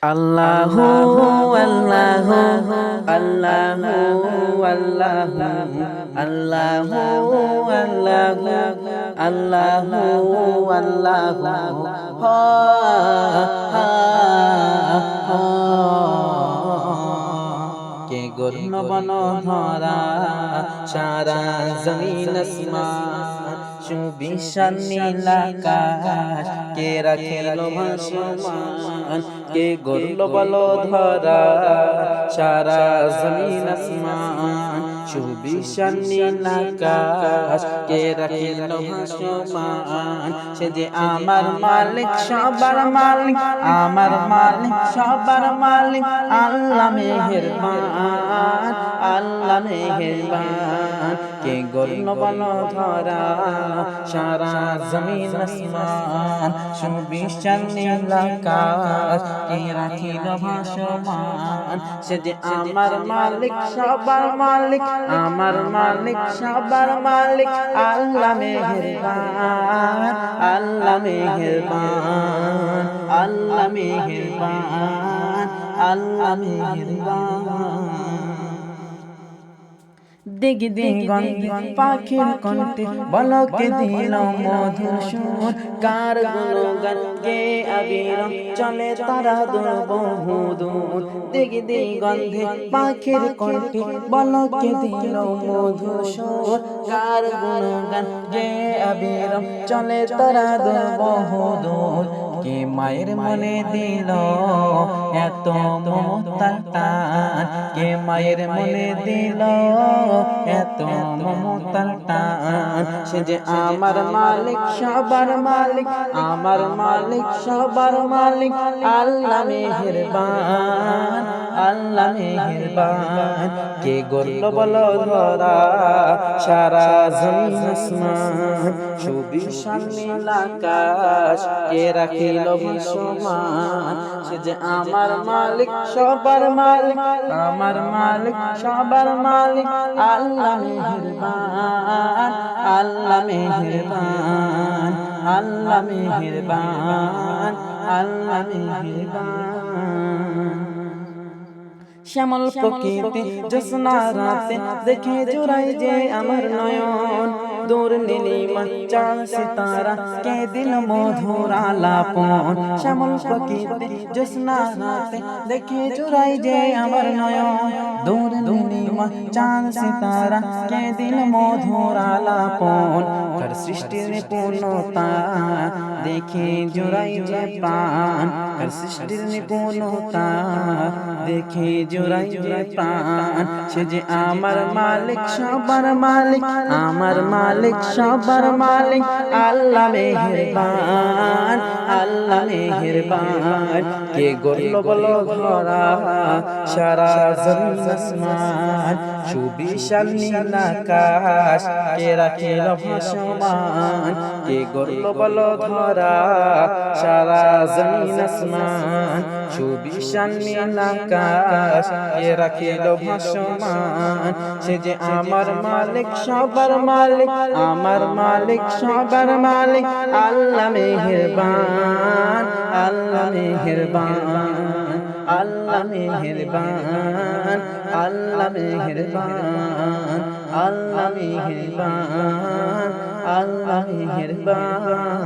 আল্লাহু আল্লাহু আল্লাহু আল্লাহু আল্লাহু আল্লাহু আল্লাহু আল্লাহু হা হা হা কে গর্ণ বন ধরা সারা জমিন আসমান সুবিশাল নীল আকাশ কে রাখিল ভাসমান কে গর্ল বল ধরা সারা জমিন আসমান সুবিশাল নীল আকাশ কে রাখিল ভাসমান সে যে আমার মালিক সবার মালিক আমার মালিক সবার মালিক আল্লাহ মেহেরবান আল্লাহ মেহেরবান কে গর্ণ বল ধরা সারা জমিন আসমান সুবিশাল নীল আকাশ কে রাখিল ভাসমান সে যে আমার মালিক সবার মালিক আমার মালিক সবার মালিক আল্লাহ মেহেরবান আল্লাহ মেহেরবান আল্লাহ মেহেরবান আল্লাহ মেহেরবান দিগ দিগন্তে পাখির কণ্ঠে বলকে দিল মধুর সুর কার গুণগান গে আবির চলে তারা দূর বহুদূর দিগ দিগন্তে পাখির কণ্ঠে বলকে দিল মধুর সুর কার গুণগান গে আবির চলে তারা দূর বহুদূর কে মায়ের মনে দিল এত মমতার টান কে মায়ের মনে দিল এত মমতার টান সে যে আমার মালিক সবার মালিক আমার মালিক সবার মালিক আল্লাহ মেহেরবান আল্লাহ মেহেরবান কে গর্ল বল ধরা সারা জমিন আসমান সুবিশাল নীল আকাশ কে রাখিল ভাসমান সে যে আমার মালিক সবার মালিক আমার মালিক সবার মালিক আল্লাহ মেহেরবান আল্লাহ মেহেরবান আল্লাহ মেহেরবান আল্লাহ মেহেরবান শ্যামল প্রকৃতি জ্যোৎস্না রাতে দেখে জোড়াই যে আমার নয়ন দূর নীলিমা চাঁদ সিতারা কে দিল মধুর আলাপন শ্যামল প্রকৃতি জ্যোৎস্না রাতে দেখে জোড়াই যে আমার নয়ন দূর নীলিমা চাঁদ সিতারা কে দিল মধুর আলাপন কার সৃষ্টির নিপুণতা দেখে জোড়াই যে প্রাণ কার সৃষ্টির নিপুণতা দেখে জোড়াই যে প্রাণ সে যে আমার মালিক সবার মালিক আমার মালিক সবার মালিক আল্লাহ মেহেরবান আল্লাহ মেহেরবান কে গর্ল বল ধরা সারা জমিন আসমান সুবিশাল নীল আকাশ কে রাখিল ভাসমান কে গর্ল বল ধরা সারা জমিন আসমান সুবিশাল নীল আকাশ কে রাখিল ভাসমান সে যে আমার মালিক সবার মালিক আমার মালিক সবার মালিক আল্লাহ মেহেরবান আল্লাহ মেহেরবান আল্লাহ মেহেরবান আল্লাহ মেহেরবান আল্লাহ মেহেরবান আল্লাহ মেহেরবান